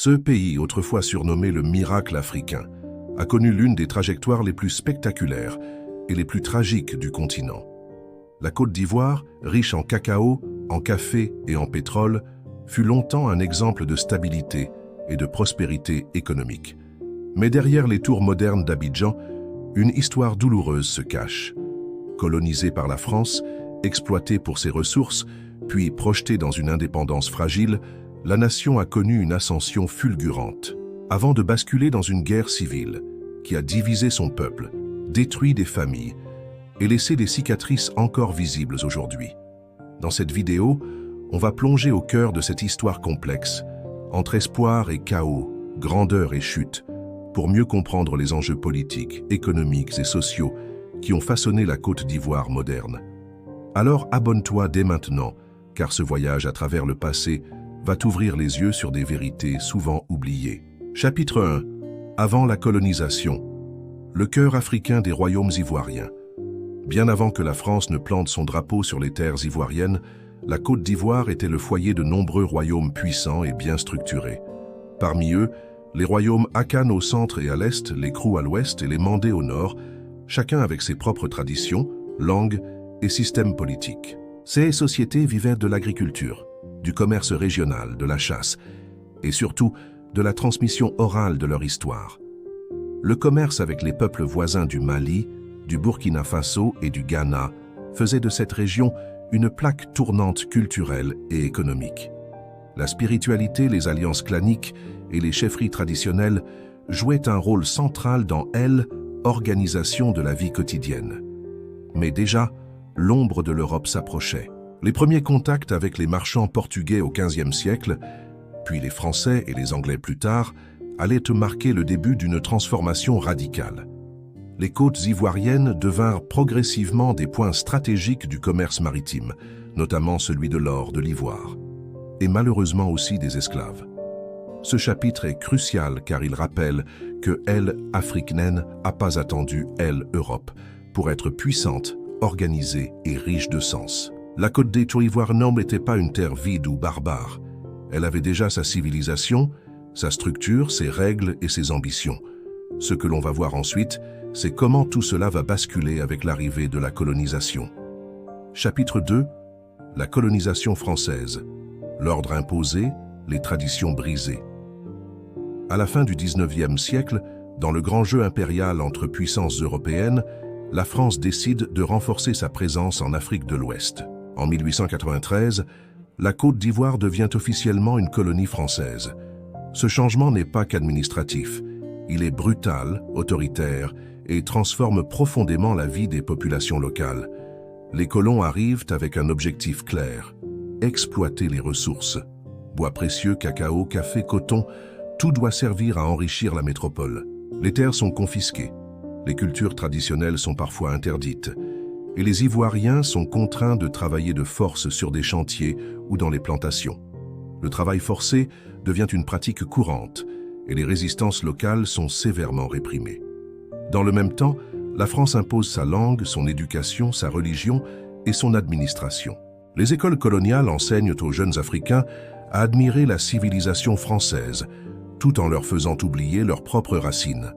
Ce pays, autrefois surnommé le miracle africain, a connu l'une des trajectoires les plus spectaculaires et les plus tragiques du continent. La Côte d'Ivoire, riche en cacao, en café et en pétrole, fut longtemps un exemple de stabilité et de prospérité économique. Mais derrière les tours modernes d'Abidjan, une histoire douloureuse se cache. Colonisée par la France, exploitée pour ses ressources, puis projetée dans une indépendance fragile, la nation a connu une ascension fulgurante, avant de basculer dans une guerre civile qui a divisé son peuple, détruit des familles et laissé des cicatrices encore visibles aujourd'hui. Dans cette vidéo, on va plonger au cœur de cette histoire complexe, entre espoir et chaos, grandeur et chute, pour mieux comprendre les enjeux politiques, économiques et sociaux qui ont façonné la Côte d'Ivoire moderne. Alors abonne-toi dès maintenant, car ce voyage à travers le passé va t'ouvrir les yeux sur des vérités souvent oubliées. Chapitre 1. Avant la colonisation. Le cœur africain des royaumes ivoiriens. Bien avant que la France ne plante son drapeau sur les terres ivoiriennes, la Côte d'Ivoire était le foyer de nombreux royaumes puissants et bien structurés. Parmi eux, les royaumes Akan au centre et à l'est, les Krou à l'ouest et les Mandés au nord, chacun avec ses propres traditions, langues et systèmes politiques. Ces sociétés vivaient de l'agriculture, du commerce régional, de la chasse et surtout de la transmission orale de leur histoire. Le commerce avec les peuples voisins du Mali, du Burkina Faso et du Ghana faisait de cette région une plaque tournante culturelle et économique. La spiritualité, les alliances claniques et les chefferies traditionnelles jouaient un rôle central dans l'organisation de la vie quotidienne. Mais déjà, l'ombre de l'Europe s'approchait. Les premiers contacts avec les marchands portugais au XVe siècle, puis les Français et les Anglais plus tard, allaient marquer le début d'une transformation radicale. Les côtes ivoiriennes devinrent progressivement des points stratégiques du commerce maritime, notamment celui de l'or, de l'ivoire, et malheureusement aussi des esclaves. Ce chapitre est crucial car il rappelle que Africaine n'a pas attendu Europe pour être puissante, organisée et riche de sens. La Côte d'Ivoire n'était pas une terre vide ou barbare. Elle avait déjà sa civilisation, sa structure, ses règles et ses ambitions. Ce que l'on va voir ensuite, c'est comment tout cela va basculer avec l'arrivée de la colonisation. Chapitre 2. La colonisation française. L'ordre imposé, les traditions brisées. À la fin du XIXe siècle, dans le grand jeu impérial entre puissances européennes, la France décide de renforcer sa présence en Afrique de l'Ouest. En 1893, la Côte d'Ivoire devient officiellement une colonie française. Ce changement n'est pas qu'administratif. Il est brutal, autoritaire et transforme profondément la vie des populations locales. Les colons arrivent avec un objectif clair: exploiter les ressources. Bois précieux, cacao, café, coton, tout doit servir à enrichir la métropole. Les terres sont confisquées, les cultures traditionnelles sont parfois interdites, et les Ivoiriens sont contraints de travailler de force sur des chantiers ou dans les plantations. Le travail forcé devient une pratique courante, et les résistances locales sont sévèrement réprimées. Dans le même temps, la France impose sa langue, son éducation, sa religion et son administration. Les écoles coloniales enseignent aux jeunes Africains à admirer la civilisation française, tout en leur faisant oublier leurs propres racines.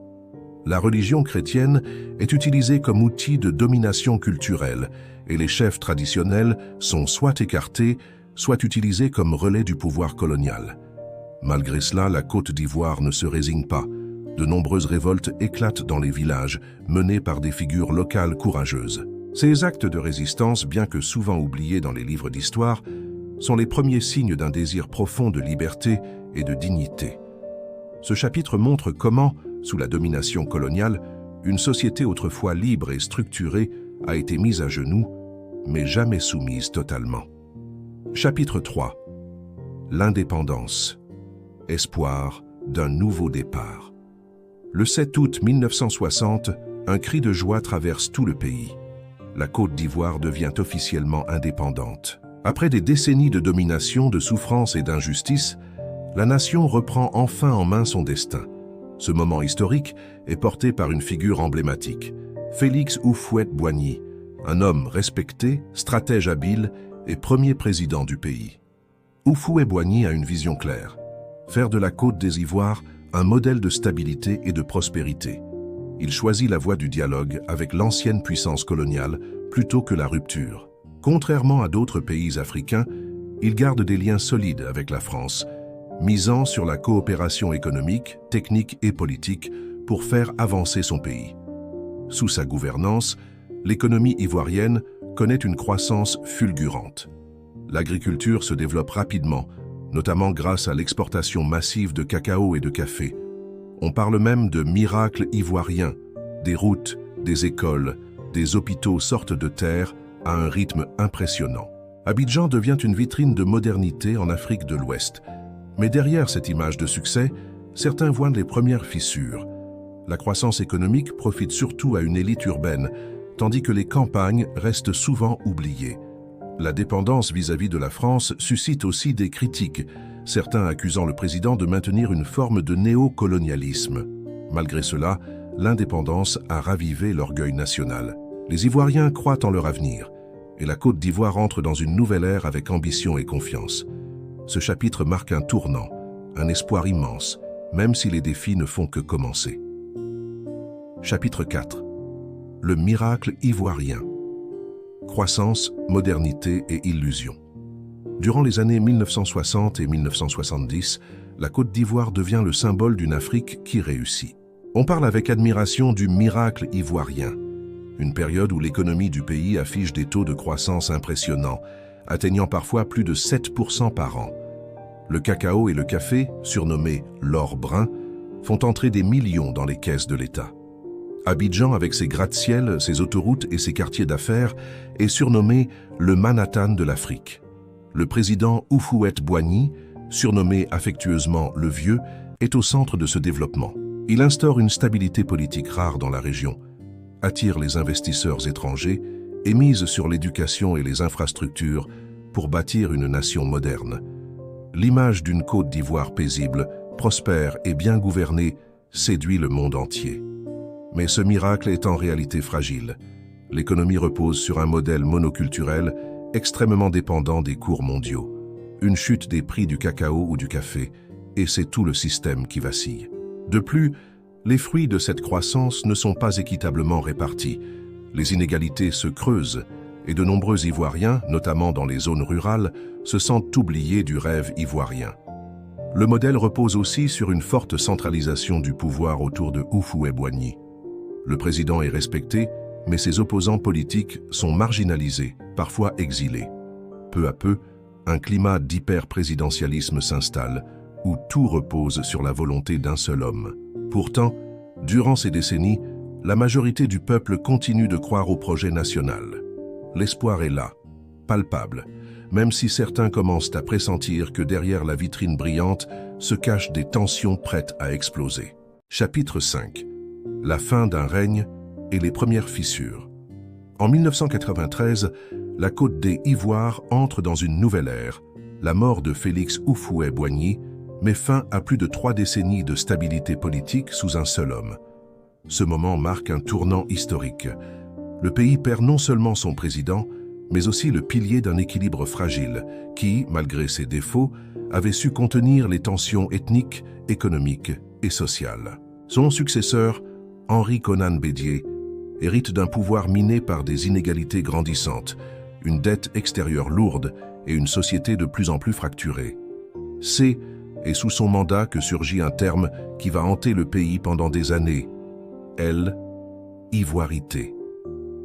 La religion chrétienne est utilisée comme outil de domination culturelle et les chefs traditionnels sont soit écartés, soit utilisés comme relais du pouvoir colonial. Malgré cela, la Côte d'Ivoire ne se résigne pas. De nombreuses révoltes éclatent dans les villages, menées par des figures locales courageuses. Ces actes de résistance, bien que souvent oubliés dans les livres d'histoire, sont les premiers signes d'un désir profond de liberté et de dignité. Ce chapitre montre comment, sous la domination coloniale, une société autrefois libre et structurée a été mise à genoux, mais jamais soumise totalement. Chapitre 3. L'indépendance. Espoir d'un nouveau départ. Le 7 août 1960, un cri de joie traverse tout le pays. La Côte d'Ivoire devient officiellement indépendante. Après des décennies de domination, de souffrance et d'injustice, la nation reprend enfin en main son destin. Ce moment historique est porté par une figure emblématique, Félix Houphouët-Boigny, un homme respecté, stratège habile et premier président du pays. Houphouët-Boigny a une vision claire: faire de la Côte des Ivoires un modèle de stabilité et de prospérité. Il choisit la voie du dialogue avec l'ancienne puissance coloniale plutôt que la rupture. Contrairement à d'autres pays africains, il garde des liens solides avec la France, misant sur la coopération économique, technique et politique pour faire avancer son pays. Sous sa gouvernance, l'économie ivoirienne connaît une croissance fulgurante. L'agriculture se développe rapidement, notamment grâce à l'exportation massive de cacao et de café. On parle même de miracle ivoirien. Des routes, des écoles, des hôpitaux sortent de terre à un rythme impressionnant. Abidjan devient une vitrine de modernité en Afrique de l'Ouest. Mais derrière cette image de succès, certains voient les premières fissures. La croissance économique profite surtout à une élite urbaine, tandis que les campagnes restent souvent oubliées. La dépendance vis-à-vis de la France suscite aussi des critiques, certains accusant le président de maintenir une forme de néocolonialisme. Malgré cela, l'indépendance a ravivé l'orgueil national. Les Ivoiriens croient en leur avenir, et la Côte d'Ivoire entre dans une nouvelle ère avec ambition et confiance. Ce chapitre marque un tournant, un espoir immense, même si les défis ne font que commencer. Chapitre 4. Le miracle ivoirien. Croissance, modernité et illusion. Durant les années 1960 et 1970, la Côte d'Ivoire devient le symbole d'une Afrique qui réussit. On parle avec admiration du miracle ivoirien, une période où l'économie du pays affiche des taux de croissance impressionnants, atteignant parfois plus de 7% par an. Le cacao et le café, surnommés l'or brun, font entrer des millions dans les caisses de l'État. Abidjan, avec ses gratte-ciel, ses autoroutes et ses quartiers d'affaires, est surnommé le Manhattan de l'Afrique. Le président Houphouët-Boigny, surnommé affectueusement le Vieux, est au centre de ce développement. Il instaure une stabilité politique rare dans la région, attire les investisseurs étrangers et mise sur l'éducation et les infrastructures pour bâtir une nation moderne. L'image d'une Côte d'Ivoire paisible, prospère et bien gouvernée séduit le monde entier. Mais ce miracle est en réalité fragile. L'économie repose sur un modèle monoculturel extrêmement dépendant des cours mondiaux. Une chute des prix du cacao ou du café, et c'est tout le système qui vacille. De plus, les fruits de cette croissance ne sont pas équitablement répartis. Les inégalités se creusent, et de nombreux Ivoiriens, notamment dans les zones rurales, se sentent oubliés du rêve ivoirien. Le modèle repose aussi sur une forte centralisation du pouvoir autour de Houphouët-Boigny. Le président est respecté, mais ses opposants politiques sont marginalisés, parfois exilés. Peu à peu, un climat d'hyper-présidentialisme s'installe, où tout repose sur la volonté d'un seul homme. Pourtant, durant ces décennies, la majorité du peuple continue de croire au projet national. L'espoir est là, palpable, même si certains commencent à pressentir que derrière la vitrine brillante se cachent des tensions prêtes à exploser. Chapitre 5. La fin d'un règne et les premières fissures. En 1993, la Côte des Ivoires entre dans une nouvelle ère. La mort de Félix Houphouët-Boigny met fin à plus de 3 décennies de stabilité politique sous un seul homme. Ce moment marque un tournant historique. Le pays perd non seulement son président, mais aussi le pilier d'un équilibre fragile qui, malgré ses défauts, avait su contenir les tensions ethniques, économiques et sociales. Son successeur, Henri Konan Bédié, hérite d'un pouvoir miné par des inégalités grandissantes, une dette extérieure lourde et une société de plus en plus fracturée. C'est sous son mandat que surgit un terme qui va hanter le pays pendant des années. Ivoirité.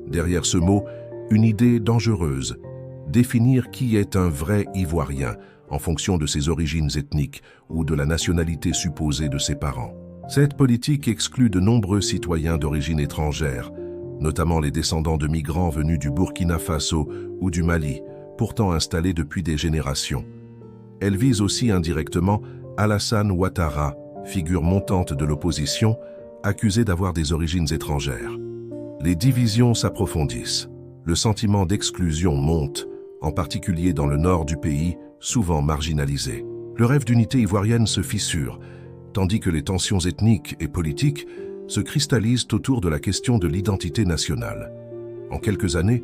Derrière ce mot, une idée dangereuse, définir qui est un vrai Ivoirien en fonction de ses origines ethniques ou de la nationalité supposée de ses parents. Cette politique exclut de nombreux citoyens d'origine étrangère, notamment les descendants de migrants venus du Burkina Faso ou du Mali, pourtant installés depuis des générations. Elle vise aussi indirectement Alassane Ouattara, figure montante de l'opposition, accusé d'avoir des origines étrangères. Les divisions s'approfondissent. Le sentiment d'exclusion monte, en particulier dans le nord du pays, souvent marginalisé. Le rêve d'unité ivoirienne se fissure, tandis que les tensions ethniques et politiques se cristallisent autour de la question de l'identité nationale. En quelques années,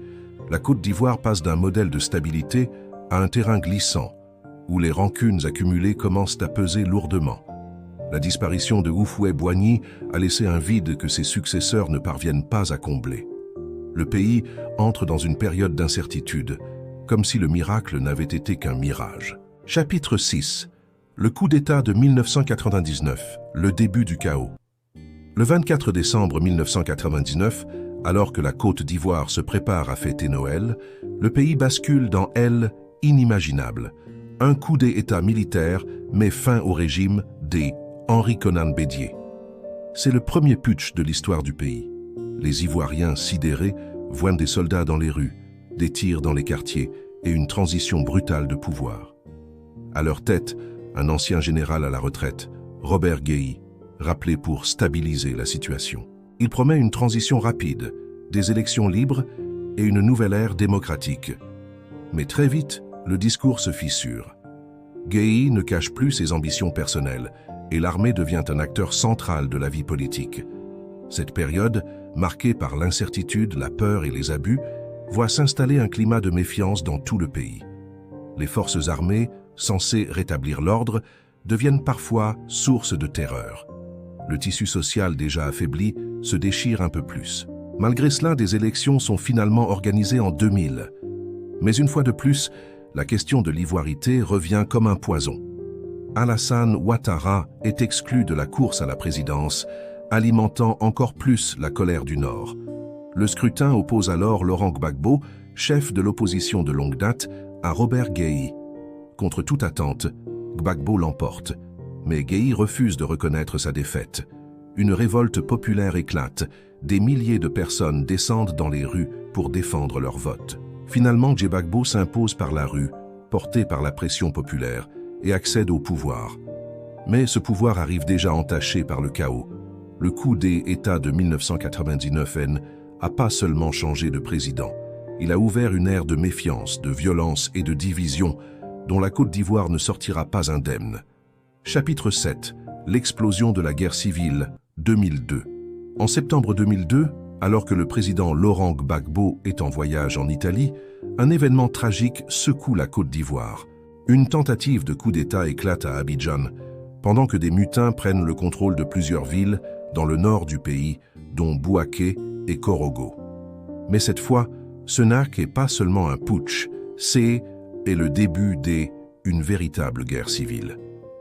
la Côte d'Ivoire passe d'un modèle de stabilité à un terrain glissant, où les rancunes accumulées commencent à peser lourdement. La disparition de Houphouët-Boigny a laissé un vide que ses successeurs ne parviennent pas à combler. Le pays entre dans une période d'incertitude, comme si le miracle n'avait été qu'un mirage. Chapitre 6. Le coup d'État de 1999, le début du chaos. Le 24 décembre 1999, alors que la Côte d'Ivoire se prépare à fêter Noël, le pays bascule dans inimaginable. Un coup d'État militaire met fin au régime des Henri Konan Bédié. C'est le premier putsch de l'histoire du pays. Les Ivoiriens sidérés voient des soldats dans les rues, des tirs dans les quartiers et une transition brutale de pouvoir. À leur tête, un ancien général à la retraite, Robert Guéhi, rappelé pour stabiliser la situation. Il promet une transition rapide, des élections libres et une nouvelle ère démocratique. Mais très vite, le discours se fissure. Guéhi ne cache plus ses ambitions personnelles et l'armée devient un acteur central de la vie politique. Cette période, marquée par l'incertitude, la peur et les abus, voit s'installer un climat de méfiance dans tout le pays. Les forces armées, censées rétablir l'ordre, deviennent parfois source de terreur. Le tissu social déjà affaibli se déchire un peu plus. Malgré cela, des élections sont finalement organisées en 2000. Mais une fois de plus, la question de l'ivoirité revient comme un poison. Alassane Ouattara est exclu de la course à la présidence, alimentant encore plus la colère du Nord. Le scrutin oppose alors Laurent Gbagbo, chef de l'opposition de longue date, à Robert Guéhi. Contre toute attente, Gbagbo l'emporte, mais Guéhi refuse de reconnaître sa défaite. Une révolte populaire éclate, des milliers de personnes descendent dans les rues pour défendre leur vote. Finalement, Gbagbo s'impose par la rue, porté par la pression populaire, et accède au pouvoir. Mais ce pouvoir arrive déjà entaché par le chaos. Le coup d'État de 1999 n'a pas seulement changé de président, il a ouvert une ère de méfiance, de violence et de division dont la Côte d'Ivoire ne sortira pas indemne. Chapitre 7. L'explosion de la guerre civile, 2002. En septembre 2002, alors que le président Laurent Gbagbo est en voyage en Italie, un événement tragique secoue la Côte d'Ivoire. Une tentative de coup d'État éclate à Abidjan, pendant que des mutins prennent le contrôle de plusieurs villes dans le nord du pays, dont Bouaké et Korogo. Mais cette fois, ce n'est pas seulement un putsch, c'est le début d'une véritable guerre civile.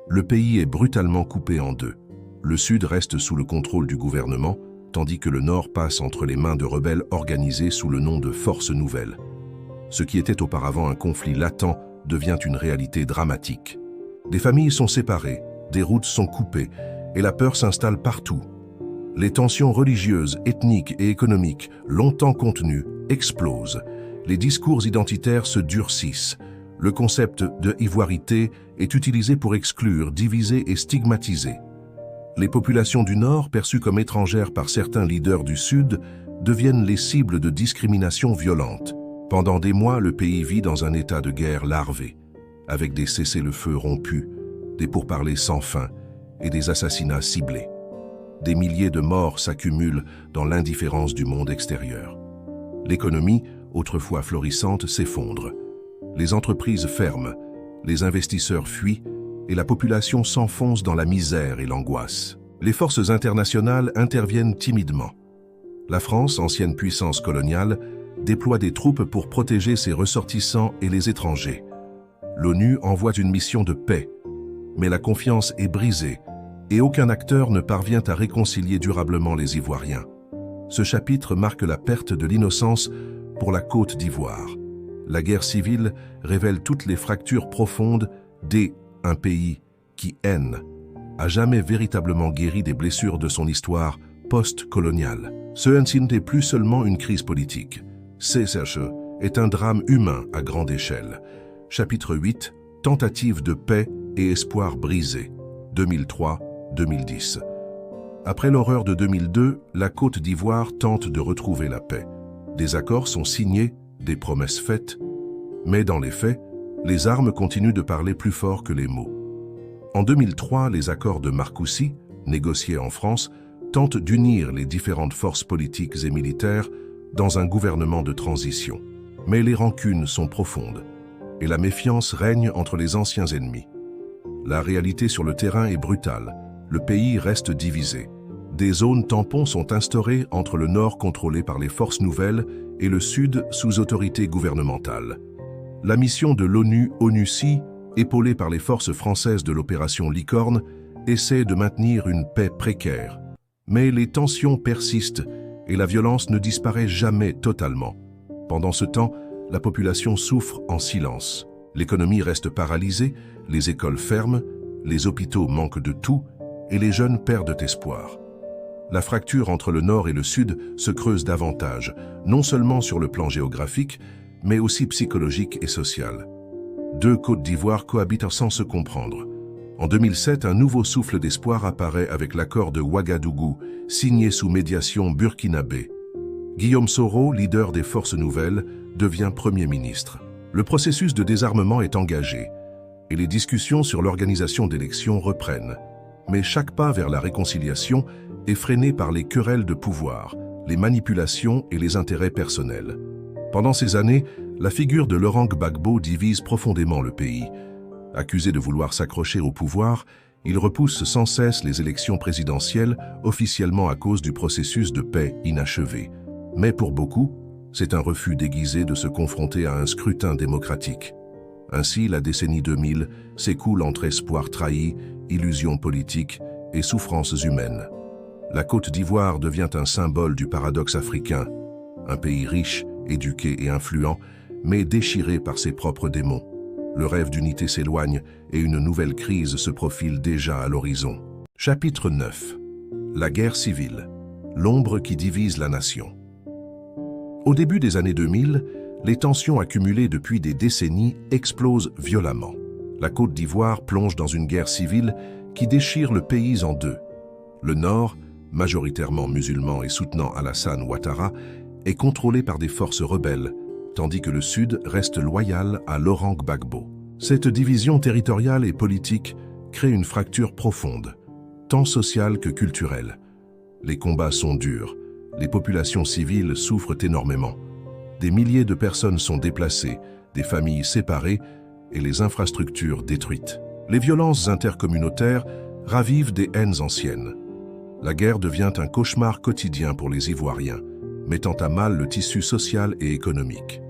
Le pays est brutalement coupé en deux. Le sud reste sous le contrôle du gouvernement, tandis que le nord passe entre les mains de rebelles organisés sous le nom de Forces nouvelles. Ce qui était auparavant un conflit latent devient une réalité dramatique. Des familles sont séparées, des routes sont coupées, et la peur s'installe partout. Les tensions religieuses, ethniques et économiques, longtemps contenues, explosent. Les discours identitaires se durcissent. Le concept de ivoirité est utilisé pour exclure, diviser et stigmatiser. Les populations du Nord, perçues comme étrangères par certains leaders du Sud, deviennent les cibles de discriminations violentes. Pendant des mois, le pays vit dans un état de guerre larvé, avec des cessez-le-feu rompus, des pourparlers sans fin et des assassinats ciblés. Des milliers de morts s'accumulent dans l'indifférence du monde extérieur. L'économie, autrefois florissante, s'effondre. Les entreprises ferment, les investisseurs fuient et la population s'enfonce dans la misère et l'angoisse. Les forces internationales interviennent timidement. La France, ancienne puissance coloniale, déploie des troupes pour protéger ses ressortissants et les étrangers. L'ONU envoie une mission de paix, mais la confiance est brisée et aucun acteur ne parvient à réconcilier durablement les Ivoiriens. Ce chapitre marque la perte de l'innocence pour la Côte d'Ivoire. La guerre civile révèle toutes les fractures profondes d'un pays qui a jamais véritablement guéri des blessures de son histoire post-coloniale. Ce n'est plus seulement une crise politique. Est un drame humain à grande échelle. Chapitre 8. Tentative de paix et espoir brisé. 2003-2010. Après l'horreur de 2002, la Côte d'Ivoire tente de retrouver la paix. Des accords sont signés, des promesses faites, mais dans les faits, les armes continuent de parler plus fort que les mots. En 2003, les accords de Marcoussis, négociés en France, tentent d'unir les différentes forces politiques et militaires dans un gouvernement de transition. Mais les rancunes sont profondes, et la méfiance règne entre les anciens ennemis. La réalité sur le terrain est brutale. Le pays reste divisé. Des zones tampons sont instaurées entre le nord contrôlé par les forces nouvelles et le sud sous autorité gouvernementale. La mission de l'ONU, ONUCI, épaulée par les forces françaises de l'opération Licorne, essaie de maintenir une paix précaire. Mais les tensions persistent et la violence ne disparaît jamais totalement. Pendant ce temps, la population souffre en silence. L'économie reste paralysée, les écoles ferment, les hôpitaux manquent de tout et les jeunes perdent espoir. La fracture entre le nord et le sud se creuse davantage, non seulement sur le plan géographique, mais aussi psychologique et social. Deux Côtes d'Ivoire cohabitent sans se comprendre. En 2007, un nouveau souffle d'espoir apparaît avec l'accord de Ouagadougou, signé sous médiation burkinabé. Guillaume Soro, leader des forces nouvelles, devient Premier ministre. Le processus de désarmement est engagé et les discussions sur l'organisation d'élections reprennent. Mais chaque pas vers la réconciliation est freiné par les querelles de pouvoir, les manipulations et les intérêts personnels. Pendant ces années, la figure de Laurent Gbagbo divise profondément le pays. Accusé de vouloir s'accrocher au pouvoir, il repousse sans cesse les élections présidentielles, officiellement à cause du processus de paix inachevé. Mais pour beaucoup, c'est un refus déguisé de se confronter à un scrutin démocratique. Ainsi, la décennie 2000 s'écoule entre espoir trahi, illusions politiques et souffrances humaines. La Côte d'Ivoire devient un symbole du paradoxe africain, un pays riche, éduqué et influent, mais déchiré par ses propres démons. Le rêve d'unité s'éloigne et une nouvelle crise se profile déjà à l'horizon. Chapitre 9. La guerre civile, l'ombre qui divise la nation. Au début des années 2000, les tensions accumulées depuis des décennies explosent violemment. La Côte d'Ivoire plonge dans une guerre civile qui déchire le pays en deux. Le nord, majoritairement musulman et soutenant Alassane Ouattara, est contrôlé par des forces rebelles, tandis que le sud reste loyal à Laurent Gbagbo. Cette division territoriale et politique crée une fracture profonde, tant sociale que culturelle. Les combats sont durs, les populations civiles souffrent énormément. Des milliers de personnes sont déplacées, des familles séparées et les infrastructures détruites. Les violences intercommunautaires ravivent des haines anciennes. La guerre devient un cauchemar quotidien pour les Ivoiriens, mettant à mal le tissu social et économique.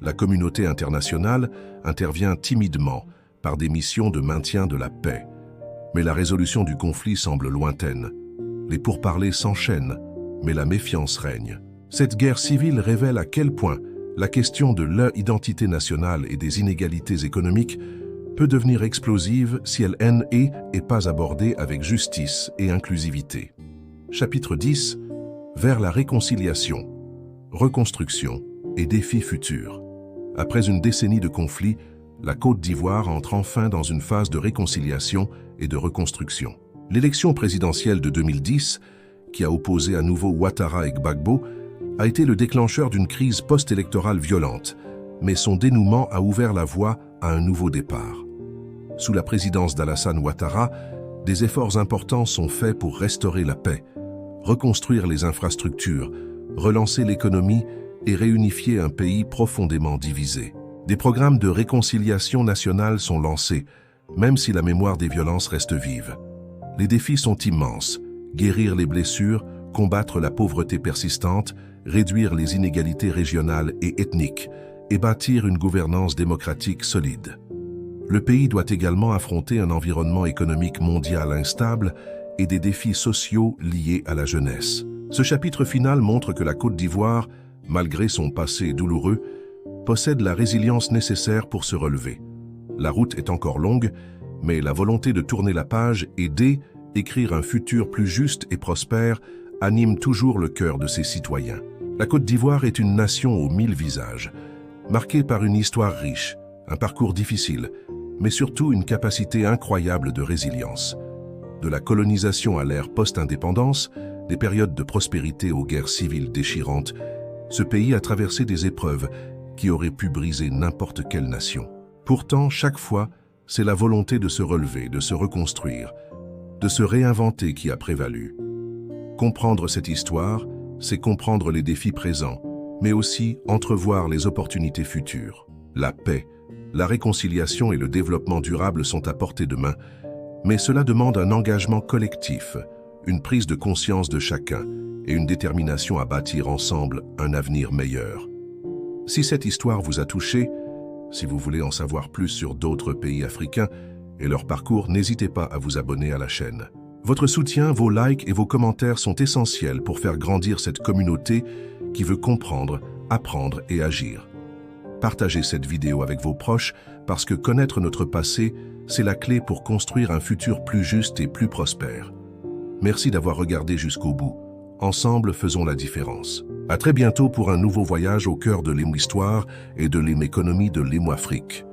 La communauté internationale intervient timidement par des missions de maintien de la paix. Mais la résolution du conflit semble lointaine. Les pourparlers s'enchaînent, mais la méfiance règne. Cette guerre civile révèle à quel point la question de l'identité nationale et des inégalités économiques peut devenir explosive si elle n'est pas abordée avec justice et inclusivité. Chapitre 10. Vers la réconciliation, reconstruction et défis futurs. Après une décennie de conflits, la Côte d'Ivoire entre enfin dans une phase de réconciliation et de reconstruction. L'élection présidentielle de 2010, qui a opposé à nouveau Ouattara et Gbagbo, a été le déclencheur d'une crise post-électorale violente, mais son dénouement a ouvert la voie à un nouveau départ. Sous la présidence d'Alassane Ouattara, des efforts importants sont faits pour restaurer la paix, reconstruire les infrastructures, relancer l'économie et réunifier un pays profondément divisé. Des programmes de réconciliation nationale sont lancés, même si la mémoire des violences reste vive. Les défis sont immenses: guérir les blessures, combattre la pauvreté persistante, réduire les inégalités régionales et ethniques, et bâtir une gouvernance démocratique solide. Le pays doit également affronter un environnement économique mondial instable et des défis sociaux liés à la jeunesse. Ce chapitre final montre que la Côte d'Ivoire, malgré son passé douloureux, possède la résilience nécessaire pour se relever. La route est encore longue, mais la volonté de tourner la page et d'écrire un futur plus juste et prospère anime toujours le cœur de ses citoyens. La Côte d'Ivoire est une nation aux 1000 visages, marquée par une histoire riche, un parcours difficile, mais surtout une capacité incroyable de résilience. De la colonisation à l'ère post-indépendance, des périodes de prospérité aux guerres civiles déchirantes, ce pays a traversé des épreuves qui auraient pu briser n'importe quelle nation. Pourtant, chaque fois, c'est la volonté de se relever, de se reconstruire, de se réinventer qui a prévalu. Comprendre cette histoire, c'est comprendre les défis présents, mais aussi entrevoir les opportunités futures. La paix, La réconciliation et le développement durable sont à portée de main, mais cela demande un engagement collectif, une prise de conscience de chacun et une détermination à bâtir ensemble un avenir meilleur. Si cette histoire vous a touché, si vous voulez en savoir plus sur d'autres pays africains et leur parcours, n'hésitez pas à vous abonner à la chaîne. Votre soutien, vos likes et vos commentaires sont essentiels pour faire grandir cette communauté qui veut comprendre, apprendre et agir. Partagez cette vidéo avec vos proches parce que connaître notre passé, c'est la clé pour construire un futur plus juste et plus prospère. Merci d'avoir regardé jusqu'au bout. Ensemble, faisons la différence. À très bientôt pour un nouveau voyage au cœur de l'Émo-Histoire et de l'Émo-Économie de l'Émo-Afrique.